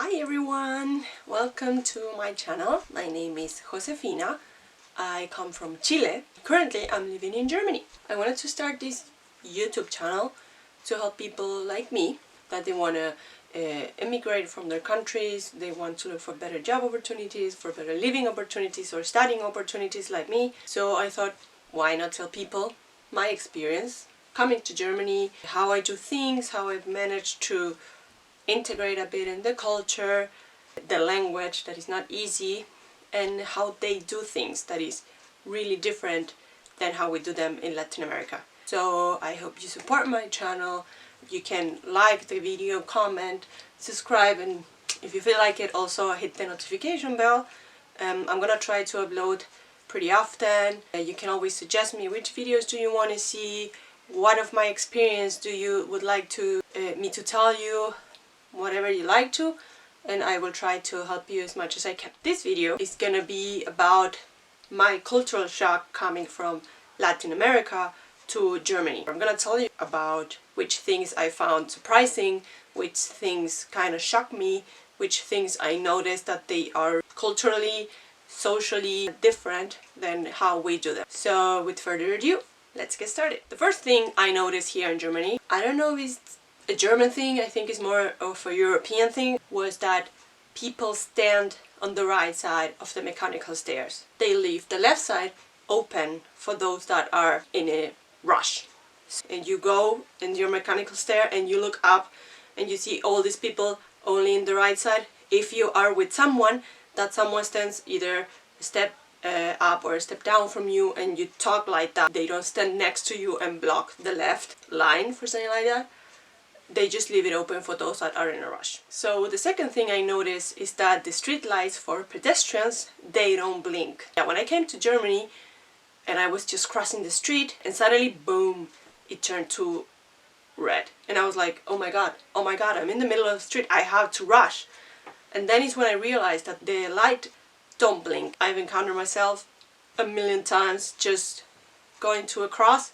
Hi everyone! Welcome to my channel. My name is Josefina. I come from Chile. Currently I'm living in Germany. I wanted to start this YouTube channel to help people like me that they want to immigrate from their countries. They want to look for better job opportunities, for better living opportunities or studying opportunities like me. So I thought, why not tell people my experience coming to Germany, how I do things, how I've managed to integrate a bit in the culture, the language that is not easy, and how they do things that is really different than how we do them in Latin America. So I hope you support my channel. You can like the video, comment, subscribe, and if you feel like it, also hit the notification bell. I'm gonna try to upload pretty often. You can always suggest me which videos do you want to see, what of my experience do you would like to me to tell you, whatever you like to, and I will try to help you as much as I can. This video is gonna be about my cultural shock coming from Latin America to Germany. I'm gonna tell you about which things I found surprising, which things kind of shocked me, which things I noticed that they are culturally, socially different than how we do them. So with further ado, let's get started. The first thing I noticed here in Germany, I don't know if it's a German thing, I think it's more of a European thing, was that people stand on the right side of the mechanical stairs. They leave the left side open for those that are in a rush. And you go in your mechanical stair and you look up and you see all these people only in the right side. If you are with someone, that someone stands either a step up or a step down from you and you talk like that. They don't stand next to you and block the left line for something like that. They just leave it open for those that are in a rush. So the second thing I noticed is that the street lights for pedestrians, they don't blink. Yeah, when I came to Germany and I was just crossing the street and suddenly boom, it turned to red. And I was like, oh my god, I'm in the middle of the street, I have to rush. And then is when I realized that the light don't blink. I've encountered myself a million times just going to a cross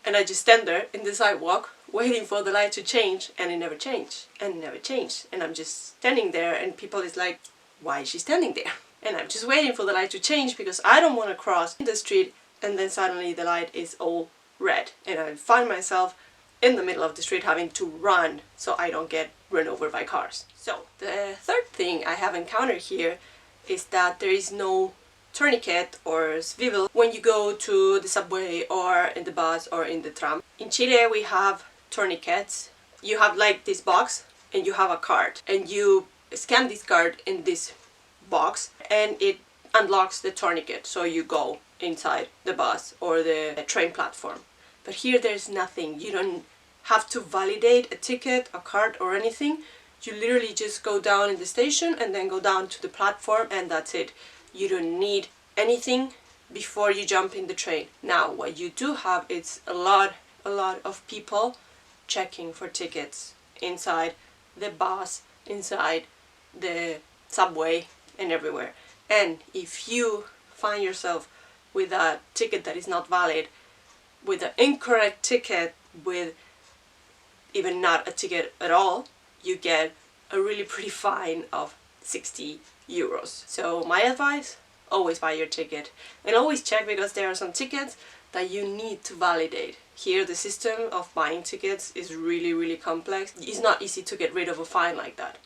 and I just stand there in the sidewalk waiting for the light to change, and it never changed and never changed, and I'm just standing there and people is like, why is she standing there? And I'm just waiting for the light to change because I don't want to cross the street, and then suddenly the light is all red and I find myself in the middle of the street having to run so I don't get run over by cars. So the third thing I have encountered here is that there is no tourniquet or swivel when you go to the subway or in the bus or in the tram. In Chile we have tourniquets. You have like this box and you have a card and you scan this card in this box and it unlocks the tourniquet, so you go inside the bus or the train platform. But here there's nothing. You don't have to validate a ticket, a card or anything. You literally just go down in the station and then go down to the platform and that's it. You don't need anything before you jump in the train. Now what you do have is a lot of people checking for tickets inside the bus, inside the subway and everywhere. And if you find yourself with a ticket that is not valid, with an incorrect ticket, with even not a ticket at all, you get a really pretty fine of 60 euros. So my advice, always buy your ticket and always check, because there are some tickets that you need to validate. Here the system of buying tickets is really complex. It's not easy to get rid of a fine like that.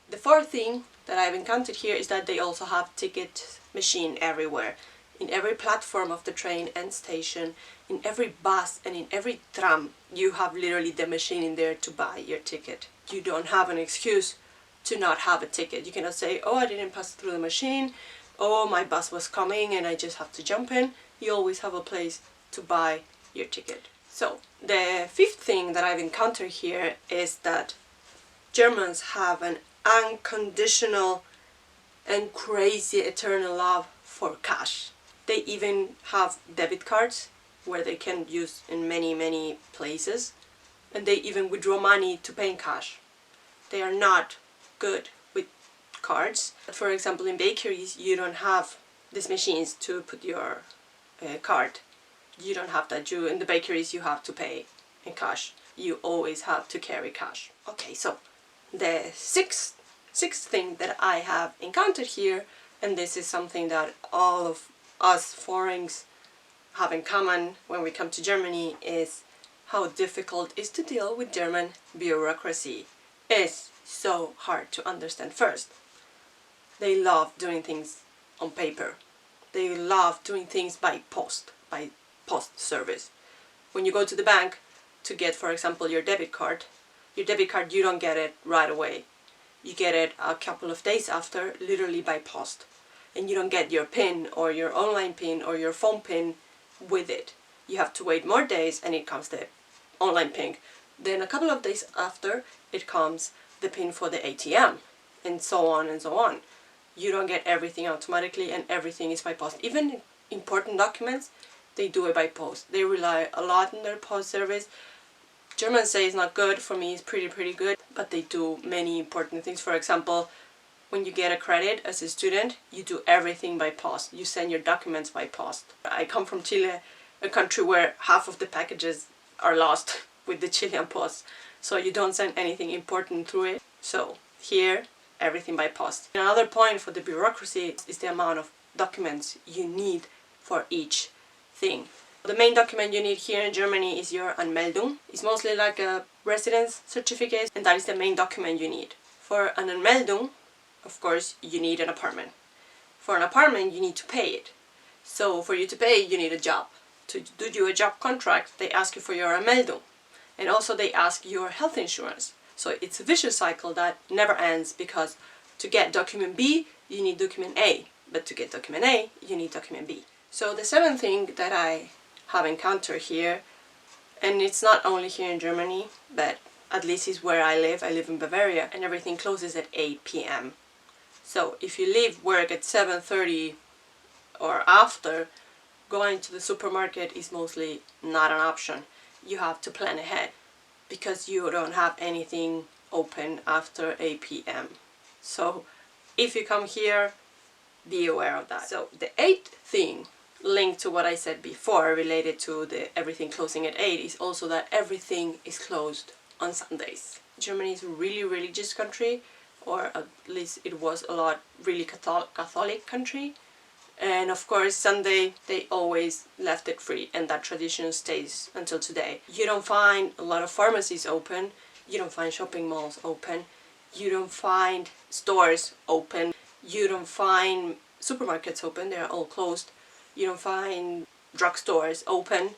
The fourth thing that I've encountered here is that they also have ticket machine everywhere. In every platform of the train and station, in every bus and in every tram, you have literally the machine in there to buy your ticket. You don't have an excuse to not have a ticket. You cannot say, oh, I didn't pass through the machine, oh, my bus was coming and I just have to jump in. You always have a place to buy your ticket. So the fifth thing that I've encountered here is that Germans have an unconditional and crazy eternal love for cash. They even have debit cards where they can use in many places, and they even withdraw money to pay in cash. They are not good with cards. For example, in bakeries you don't have these machines to put your card. You don't have that. In the bakeries you have to pay in cash. You always have to carry cash. Okay, so the sixth sixth thing that I have encountered here, and this is something that all of us foreigners have in common when we come to Germany, is how difficult it is to deal with German bureaucracy. It's so hard to understand. First, they love doing things on paper. They love doing things by post service. When you go to the bank to get, for example, your debit card, you don't get it right away. You get it a couple of days after, literally by post. And you don't get your PIN or your online PIN or your phone PIN with it. You have to wait more days and it comes the online PIN. Then a couple of days after, it comes the PIN for the ATM, and so on and so on. You don't get everything automatically, and everything is by post. Even important documents, they do it by post. They rely a lot on their post service. Germans say it's not good. For me, it's pretty good. But they do many important things. For example, when you get a credit as a student, you do everything by post. You send your documents by post. I come from Chile, a country where half of the packages are lost with the Chilean post. So you don't send anything important through it. So here, everything by post. Another point for the bureaucracy is the amount of documents you need for each thing. The main document you need here in Germany is your Anmeldung. It's mostly like a residence certificate, and that is the main document you need. For an Anmeldung, of course, you need an apartment. For an apartment, you need to pay it. So for you to pay, you need a job. To do you a job contract, they ask you for your Anmeldung. And also they ask your health insurance. So it's a vicious cycle that never ends, because to get document B, you need document A. But to get document A, you need document B. So the seventh thing that I have encountered here, and it's not only here in Germany, but at least it's where I live in Bavaria, and everything closes at 8 p.m. So if you leave work at 7:30 or after, going to the supermarket is mostly not an option. You have to plan ahead, because you don't have anything open after 8 p.m. So if you come here, be aware of that. So the eighth thing, linked to what I said before, related to the everything closing at 8, is also that everything is closed on Sundays. Germany is a really religious country, or at least it was a lot really Catholic country. And of course, Sunday, they always left it free, and that tradition stays until today. You don't find a lot of pharmacies open, you don't find shopping malls open, you don't find stores open, you don't find supermarkets open, they're all closed. You don't find drugstores open.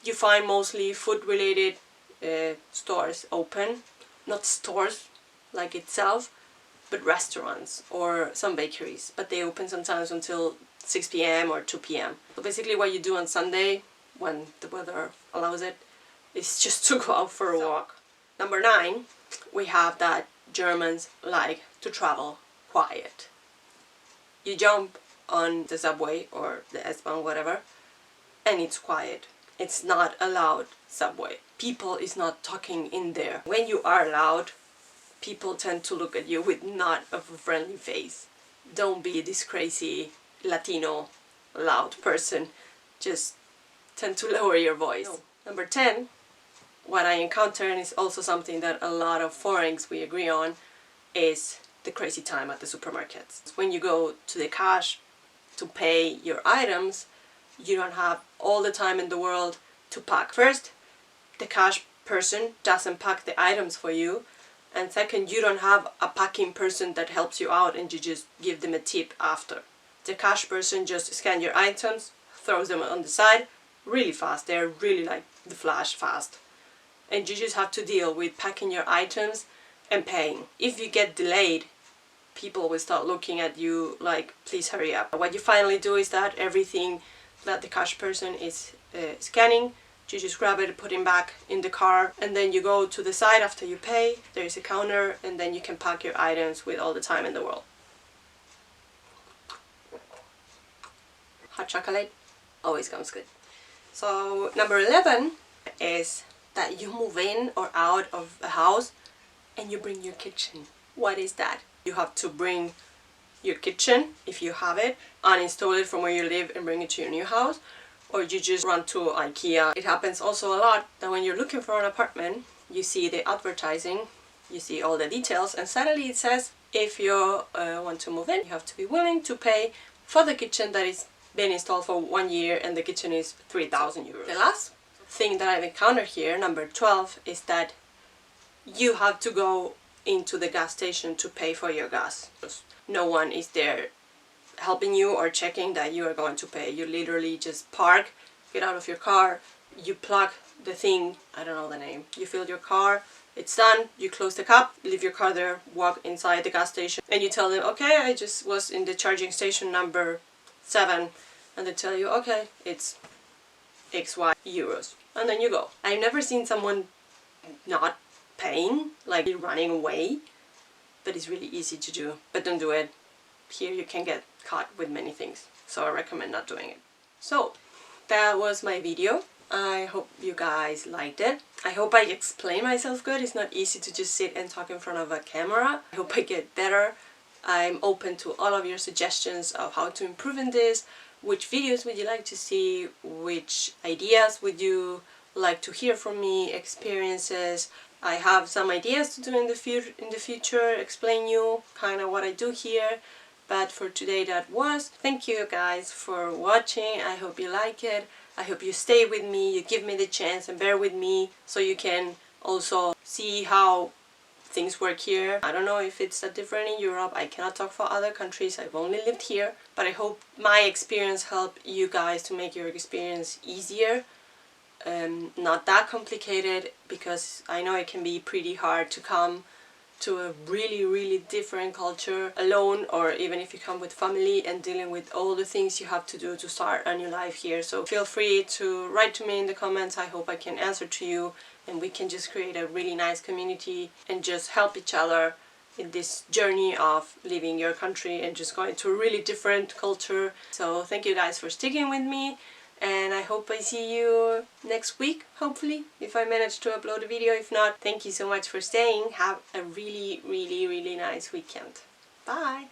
You find mostly food-related stores open. Not stores like itself, but restaurants or some bakeries. But they open sometimes until 6 p.m. or 2 p.m. So basically what you do on Sunday, when the weather allows it, is just to go out for a walk. Number 9, we have that Germans like to travel quiet. You jump on the subway or the S-Bahn, whatever, and it's quiet. It's not a loud subway. People is not talking in there. When you are loud, people tend to look at you with not of a friendly face. Don't be this crazy Latino loud person. Just tend to lower your voice. No. Number 10, what I encounter, and is also something that a lot of foreigners we agree on, is the crazy time at the supermarkets. When you go to the cash to pay your items, you don't have all the time in the world to pack. First, the cash person doesn't pack the items for you, and second, you don't have a packing person that helps you out and you just give them a tip after. The cash person just scans your items, throws them on the side really fast. They're really like the Flash fast, and you just have to deal with packing your items and paying. If you get delayed, people will start looking at you like, please hurry up. What you finally do is that everything that the cash person is scanning, you just grab it, put it back in the car, and then you go to the side after you pay. There is a counter, and then you can pack your items with all the time in the world. Hot chocolate always comes good. So number 11 is that you move in or out of a house and you bring your kitchen. What is that? You have to bring your kitchen, if you have it, uninstall it from where you live and bring it to your new house, or you just run to IKEA. It happens also a lot that when you're looking for an apartment, you see the advertising you see all the details, and suddenly it says if you want to move in, you have to be willing to pay for the kitchen that is been installed for 1 year, and the kitchen is 3,000 euros. The last thing that I've encountered here, number 12, is that you have to go into the gas station to pay for your gas. No one is there helping you or checking that you are going to pay. You literally just park, get out of your car, you plug the thing, I don't know the name, you fill your car, it's done, you close the cap, leave your car there, walk inside the gas station, and you tell them, okay, I just was in the charging station number 7, and they tell you, okay, it's XY euros, and then you go. I've never seen someone not paying, like running away, but it's really easy to do. But don't do it. Here you can get caught with many things, so I recommend not doing it. So that was my video. I hope you guys liked it. I hope I explain myself good. It's not easy to just sit and talk in front of a camera. I hope I get better. I'm open to all of your suggestions of how to improve in this. Which videos would you like to see? Which ideas would you like to hear from me? Experiences. I have some ideas to do in the future, explain you kind of what I do here. But for today that was. Thank you guys for watching. I hope you like it. I hope you stay with me, you give me the chance and bear with me, so you can also see how things work here. I don't know if it's that different in Europe. I cannot talk for other countries. I've only lived here. But I hope my experience helped you guys to make your experience easier. Not that complicated, because I know it can be pretty hard to come to a really different culture alone, or even if you come with family, and dealing with all the things you have to do to start a new life here. So feel free to write to me in the comments. I hope I can answer to you, and we can just create a really nice community and just help each other in this journey of leaving your country and just going to a really different culture. So thank you guys for sticking with me, and I hope I see you next week, hopefully, if I manage to upload a video. If not, thank you so much for staying. Have a really nice weekend. Bye!